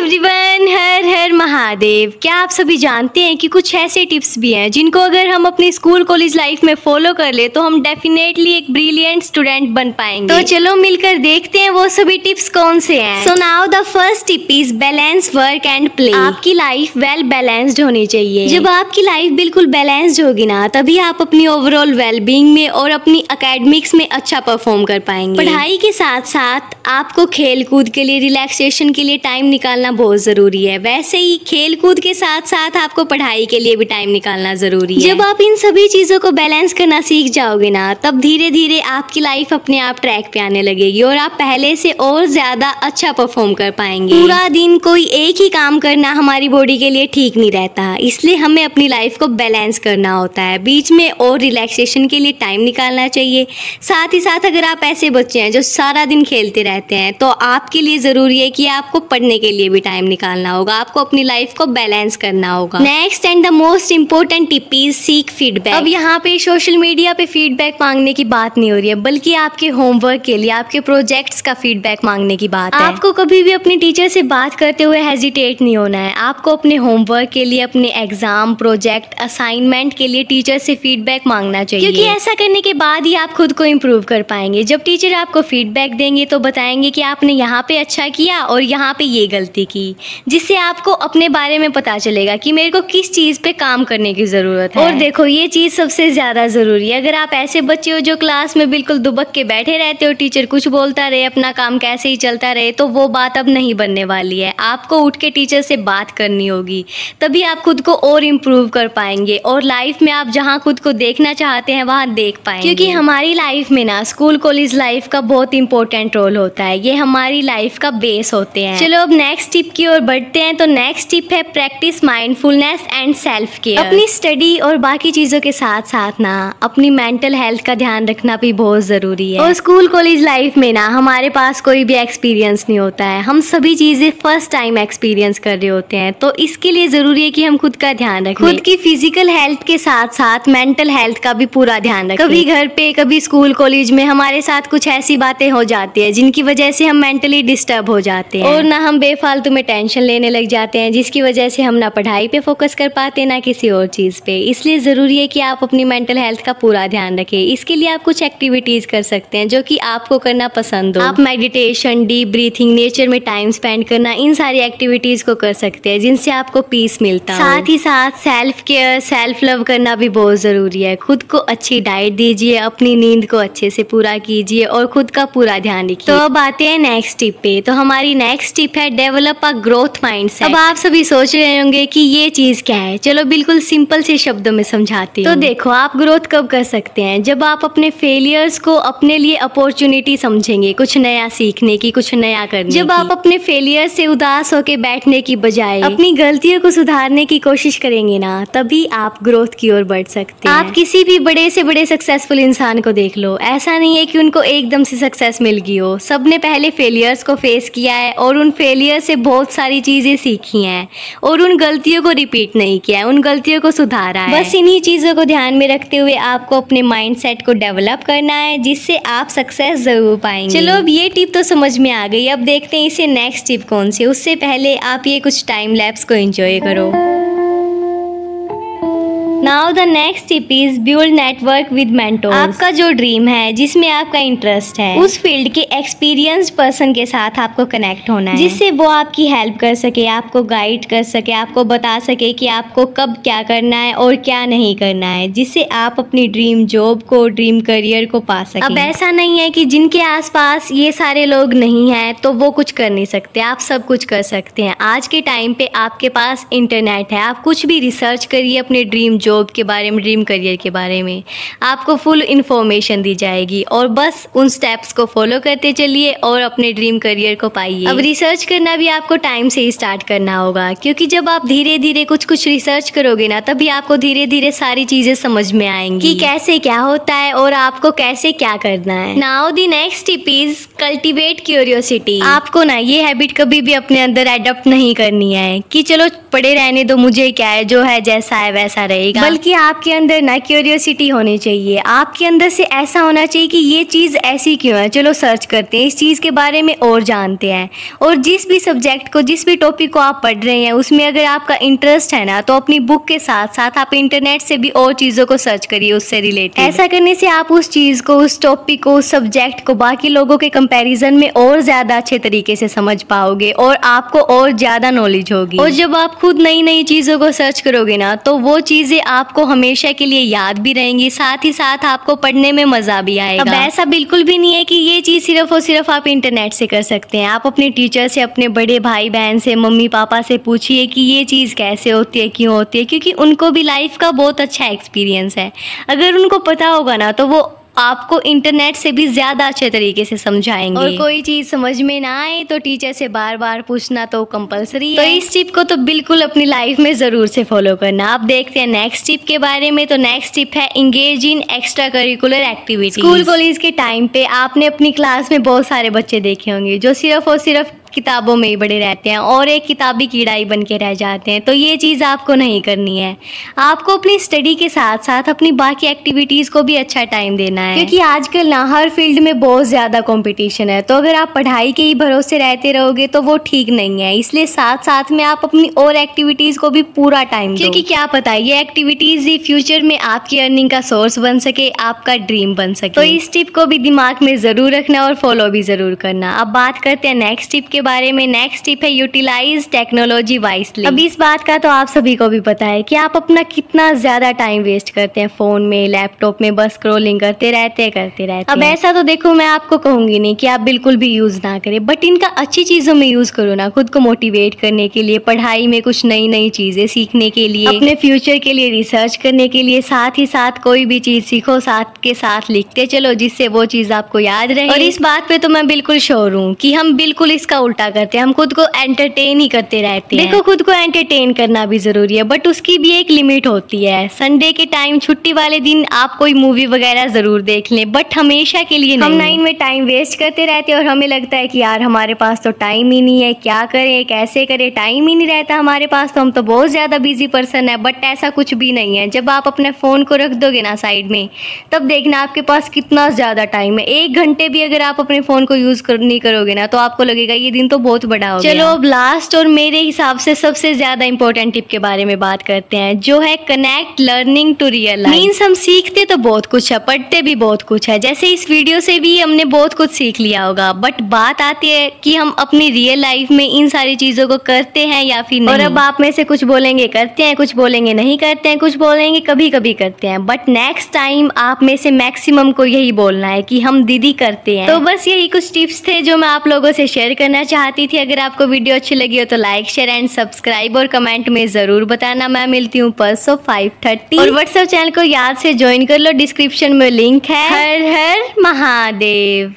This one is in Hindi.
एवरीवन, हर हर महादेव। क्या आप सभी जानते हैं कि कुछ ऐसे टिप्स भी हैं जिनको अगर हम अपनी स्कूल कॉलेज लाइफ में फॉलो कर ले तो हम डेफिनेटली एक ब्रिलियंट स्टूडेंट बन पाएंगे। तो चलो मिलकर देखते हैं वो सभी टिप्स कौन से हैं। So now the first tip is balance work and play. आपकी लाइफ वेल बैलेंस्ड होनी चाहिए। जब आपकी लाइफ बिल्कुल बैलेंस्ड होगी ना, तभी आप अपनी ओवरऑल वेलबींग में और अपनी एकेडमिक्स में अच्छा परफॉर्म कर पाएंगे। पढ़ाई के साथ साथ आपको खेल कूद के लिए, रिलैक्सेशन के लिए टाइम निकालना बहुत जरूरी है। वैसे ही खेल कूद के साथ साथ आपको पढ़ाई के लिए भी टाइम निकालना जरूरी है। जब आप इन सभी चीजों को बैलेंस करना सीख जाओगे ना, तब धीरे धीरे आपकी लाइफ अपने आप ट्रैक पे आने लगेगी और आप पहले से और ज्यादा अच्छा परफॉर्म कर पाएंगे। पूरा दिन कोई एक ही काम करना हमारी बॉडी के लिए ठीक नहीं रहता, इसलिए हमें अपनी लाइफ को बैलेंस करना होता है। बीच में और रिलैक्सेशन के लिए टाइम निकालना चाहिए। साथ ही साथ अगर आप ऐसे बच्चे हैं जो सारा दिन खेलते रहते हैं, तो आपके लिए जरूरी है कि आपको पढ़ने के लिए भी टाइम निकालना होगा। आपको अपनी लाइफ को बैलेंस करना होगा। Next and the most important tip is seek feedback. अब यहाँ पे सोशल मीडिया पे फीडबैक मांगने की बात नहीं हो रही है, बल्कि आपके होमवर्क के लिए, आपके प्रोजेक्ट्स का फीडबैक मांगने की बात है। आपको कभी भी अपने टीचर से बात करते हुए हेजिटेट नहीं होना है। आपको अपने होमवर्क के लिए, अपने एग्जाम, प्रोजेक्ट, असाइनमेंट के लिए टीचर से फीडबैक मांगना चाहिए, क्योंकि ऐसा करने के बाद ही आप खुद को इम्प्रूव कर पाएंगे। जब टीचर आपको फीडबैक देंगे तो बताएंगे कि आपने यहाँ पे अच्छा किया और यहाँ पे ये गलती की, जिससे आपको अपने बारे में पता चलेगा कि मेरे को किस चीज पे काम करने की जरूरत है। और देखो, ये चीज सबसे ज्यादा जरूरी है। अगर आप ऐसे बच्चे हो जो क्लास में बिल्कुल दुबक के बैठे रहते हो, टीचर कुछ बोलता रहे, अपना काम कैसे ही चलता रहे, तो वो बात अब नहीं बनने वाली है। आपको उठ के टीचर से बात करनी होगी, तभी आप खुद को और इम्प्रूव कर पाएंगे और लाइफ में आप जहाँ खुद को देखना चाहते हैं वहाँ देख पाएंगे। क्योंकि हमारी लाइफ में ना स्कूल कॉलेज लाइफ का बहुत इंपॉर्टेंट रोल होता है। ये हमारी लाइफ का बेस होते हैं। चलो अब नेक्स्ट टिप की ओर बढ़ते हैं। तो नेक्स्ट टिप है practice mindfulness and self care. अपनी स्टडी और बाकी चीजों के साथ साथ ना अपनी मेंटल हेल्थ का ध्यान रखना भी बहुत जरूरी है। और स्कूल कॉलेज लाइफ में ना हमारे पास कोई भी एक्सपीरियंस नहीं होता है। हम सभी चीजें फर्स्ट टाइम एक्सपीरियंस कर रहे होते हैं, तो इसके लिए जरूरी है कि हम खुद का ध्यान रखें। खुद की फिजिकल हेल्थ के साथ साथ मेंटल हेल्थ का भी पूरा ध्यान रखें। कभी घर पे, कभी स्कूल कॉलेज में हमारे साथ कुछ ऐसी बातें हो जाती है जिनकी वजह से हम मेंटली डिस्टर्ब हो जाते हैं और ना हम बेफालतू में टेंशन लेने लग जाते हैं, जिसकी वजह से हम ना पढ़ाई पे फोकस कर पाते ना किसी और चीज पे। इसलिए जरूरी है कि आप अपनी मेंटल हेल्थ का पूरा ध्यान रखें। इसके लिए आप कुछ एक्टिविटीज कर सकते हैं जो कि आपको करना पसंद हो। आप मेडिटेशन, डीप ब्रीथिंग, नेचर में टाइम स्पेंड करना, इन सारी एक्टिविटीज को कर सकते हैं जिनसे आपको पीस मिलता है। साथ ही साथ सेल्फ केयर, सेल्फ लव करना भी बहुत जरूरी है। खुद को अच्छी डाइट दीजिए, अपनी नींद को अच्छे से पूरा कीजिए और खुद का पूरा ध्यान रखिए। तो अब आते हैं नेक्स्ट टिप पे। तो हमारी नेक्स्ट टिप है डेवलप अ ग्रोथ माइंडसेट। अब आप सभी सोच रहे होंगे कि ये चीज क्या है। चलो बिल्कुल सिंपल से शब्दों में समझाती हूँ। तो देखो, आप ग्रोथ कब कर सकते हैं? जब आप अपने फेलियर्स को अपने लिए अपॉर्चुनिटी समझेंगे, कुछ नया सीखने की, कुछ नया करने की। जब आप अपने फेलियर से उदास होके बैठने की बजाय अपनी गलतियों को सुधारने की कोशिश करेंगे ना, तभी आप ग्रोथ की ओर बढ़ सकते हैं। आप किसी भी बड़े से बड़े सक्सेसफुल इंसान को देख लो, ऐसा नहीं है कि उनको एकदम से सक्सेस मिल गई हो। सबने पहले फेलियर्स को फेस किया है और उन फेलियर से बहुत सारी चीजें सीखी हैं और उन गलतियों को रिपीट नहीं किया है, उन गलतियों को सुधारा है। बस इन्हीं चीजों को ध्यान में रखते हुए आपको अपने माइंडसेट को डेवलप करना है, जिससे आप सक्सेस जरूर पाएंगे। चलो अब ये टिप तो समझ में आ गई। अब देखते हैं इसे नेक्स्ट टिप कौन सी। उससे पहले आप ये कुछ टाइम लैप्स को एंजॉय करो। Now the next tip is build network with mentors. आपका जो ड्रीम है, जिसमें आपका इंटरेस्ट है, उस फील्ड के एक्सपीरियंस्ड पर्सन के साथ आपको कनेक्ट होना है, जिससे वो आपकी हेल्प कर सके, आपको गाइड कर सके, आपको बता सके कि आपको कब क्या करना है और क्या नहीं करना है, जिससे आप अपनी ड्रीम जॉब को, ड्रीम करियर को पा सके। अब ऐसा नहीं है कि जिनके आसपास ये सारे लोग नहीं हैं तो वो कुछ कर नहीं सकते। आप सब कुछ कर सकते हैं। आज के टाइम पे आपके पास इंटरनेट है। आप कुछ भी रिसर्च करिए अपने ड्रीम जॉब के बारे में, ड्रीम करियर के बारे में, आपको फुल इंफॉर्मेशन दी जाएगी और बस उन स्टेप्स को फॉलो करते चलिए और अपने ड्रीम करियर को पाइए। अब रिसर्च करना भी आपको टाइम से ही स्टार्ट करना होगा, क्योंकि जब आप धीरे धीरे कुछ रिसर्च करोगे ना, तभी आपको धीरे धीरे सारी चीजें समझ में आएंगी कि कैसे क्या होता है और आपको कैसे क्या करना है। Now the next tip is cultivate curiosity. आपको ना ये हैबिट कभी भी अपने अंदर एडॉप्ट नहीं करनी है कि चलो पड़े रहने दो, मुझे क्या है, जो है जैसा है वैसा रहेगा। का, बल्कि आपके अंदर ना क्यूरियोसिटी होनी चाहिए। आपके अंदर से ऐसा होना चाहिए कि ये चीज़ ऐसी क्यों है, चलो सर्च करते हैं, इस चीज़ के बारे में और जानते हैं। और जिस भी सब्जेक्ट को, जिस भी टॉपिक को आप पढ़ रहे हैं, उसमें अगर आपका इंटरेस्ट है ना, तो अपनी बुक के साथ साथ आप इंटरनेट से भी और चीज़ों को सर्च करिए उससे रिलेटेड। ऐसा करने से आप उस चीज़ को, उस टॉपिक को, उस सब्जेक्ट को बाकी लोगों के कंपैरिजन में और ज़्यादा अच्छे तरीके से समझ पाओगे और आपको और ज़्यादा नॉलेज होगी। और जब आप खुद नई नई चीज़ों को सर्च करोगे ना, तो वो चीज़ें आपको हमेशा के लिए याद भी रहेंगी, साथ ही साथ आपको पढ़ने में मज़ा भी आएगा। अब ऐसा बिल्कुल भी नहीं है कि ये चीज़ सिर्फ और सिर्फ आप इंटरनेट से कर सकते हैं। आप अपने टीचर से, अपने बड़े भाई बहन से, मम्मी पापा से पूछिए कि ये चीज़ कैसे होती है, क्यों होती है, क्योंकि उनको भी लाइफ का बहुत अच्छा एक्सपीरियंस है। अगर उनको पता होगा ना, तो वो आपको इंटरनेट से भी ज़्यादा अच्छे तरीके से समझाएंगे। और कोई चीज़ समझ में ना आए तो टीचर से बार बार पूछना तो कंपलसरी है। तो इस टिप को तो बिल्कुल अपनी लाइफ में ज़रूर से फॉलो करना। आप देखते हैं नेक्स्ट टिप के बारे में। तो नेक्स्ट टिप है engage in extra curricular activity. School college के टाइम पे आपने अपनी क्लास में बहुत सारे बच्चे देखे होंगे जो सिर्फ और सिर्फ किताबों में ही बड़े रहते हैं और एक किताबी कीड़ा ही बन के रह जाते हैं। तो ये चीज़ आपको नहीं करनी है। आपको अपनी स्टडी के साथ साथ अपनी बाकी एक्टिविटीज़ को भी अच्छा टाइम देना है, क्योंकि आजकल ना हर फील्ड में बहुत ज़्यादा कंपटीशन है। तो अगर आप पढ़ाई के ही भरोसे रहते रहोगे तो वो ठीक नहीं है। इसलिए साथ साथ में आप अपनी और एक्टिविटीज़ को भी पूरा टाइम दो, क्योंकि क्या पता ये एक्टिविटीज़ ही फ्यूचर में आपकी अर्निंग का सोर्स बन सके, आपका ड्रीम बन सके। तो इस टिप को भी दिमाग में ज़रूर रखना और फॉलो भी ज़रूर करना। अब बात करते हैं नेक्स्ट टिप के बारे में। नेक्स्ट टिप है यूटिलाइज टेक्नोलॉजी वाइसली। अब इस बात का तो आप सभी को भी पता है कि आप अपना कितना ज्यादा टाइम वेस्ट करते हैं फोन में, लैपटॉप में, बस स्क्रॉलिंग करते रहते हैं। अब ऐसा तो देखो, मैं आपको कहूंगी नहीं कि आप बिल्कुल भी यूज ना करें, बट इनका अच्छी चीजों में यूज करो ना, खुद को मोटिवेट करने के लिए, पढ़ाई में कुछ नई नई चीजें सीखने के लिए, अपने फ्यूचर के लिए रिसर्च करने के लिए। साथ ही साथ कोई भी चीज सीखो, साथ के साथ लिखते चलो, जिससे वो चीज आपको याद रहे। और इस बात पे तो मैं बिल्कुल श्योर हूँ कि हम बिल्कुल इसका उल्टा करते हैं। हम खुद को एंटरटेन ही करते रहते हैं। देखो, खुद को एंटरटेन करना भी जरूरी है, बट उसकी भी एक लिमिट होती है। संडे के टाइम, छुट्टी वाले दिन आप कोई मूवी वगैरह जरूर देख लें, बट हमेशा के लिए नहीं। हम नाइन में टाइम वेस्ट करते रहते हैं और हमें लगता है कि यार हमारे पास तो टाइम ही नहीं है, क्या करें, कैसे करें, टाइम ही नहीं रहता हमारे पास, तो हम तो बहुत ज्यादा बिजी पर्सन है। बट ऐसा कुछ भी नहीं है। जब आप अपने फोन को रख दोगे ना साइड में, तब देखना आपके पास कितना ज्यादा टाइम है। 1 घंटे भी अगर आप अपने फोन को यूज नहीं करोगे ना, तो आपको लगेगा ये दिन तो बहुत बड़ा हो गया। चलो अब लास्ट और मेरे हिसाब से सबसे ज्यादा इंपॉर्टेंट टिप के बारे में बात करते हैं, जो है connect learning to real life. Means हम सीखते तो बहुत कुछ है, पढ़ते भी बहुत कुछ है। जैसे इस वीडियो से भी हमने बहुत कुछ सीख लिया होगा, बट बात आती है कि हम अपनी रियल लाइफ में इन सारी चीजों को करते हैं या फिर नहीं। और अब आप में से कुछ बोलेंगे करते हैं, कुछ बोलेंगे नहीं करते हैं, कुछ बोलेंगे कभी कभी करते हैं। बट नेक्स्ट टाइम आप में से मैक्सिमम को यही बोलना है कि हम दीदी करते हैं। तो बस यही कुछ टिप्स थे जो मैं आप लोगों से शेयर करना चाहती थी। अगर आपको वीडियो अच्छी लगी हो तो लाइक, शेयर एंड सब्सक्राइब और कमेंट में जरूर बताना। मैं मिलती हूँ परसों 5:30 और व्हाट्सएप चैनल को याद से ज्वाइन कर लो, डिस्क्रिप्शन में लिंक है। हर हर महादेव।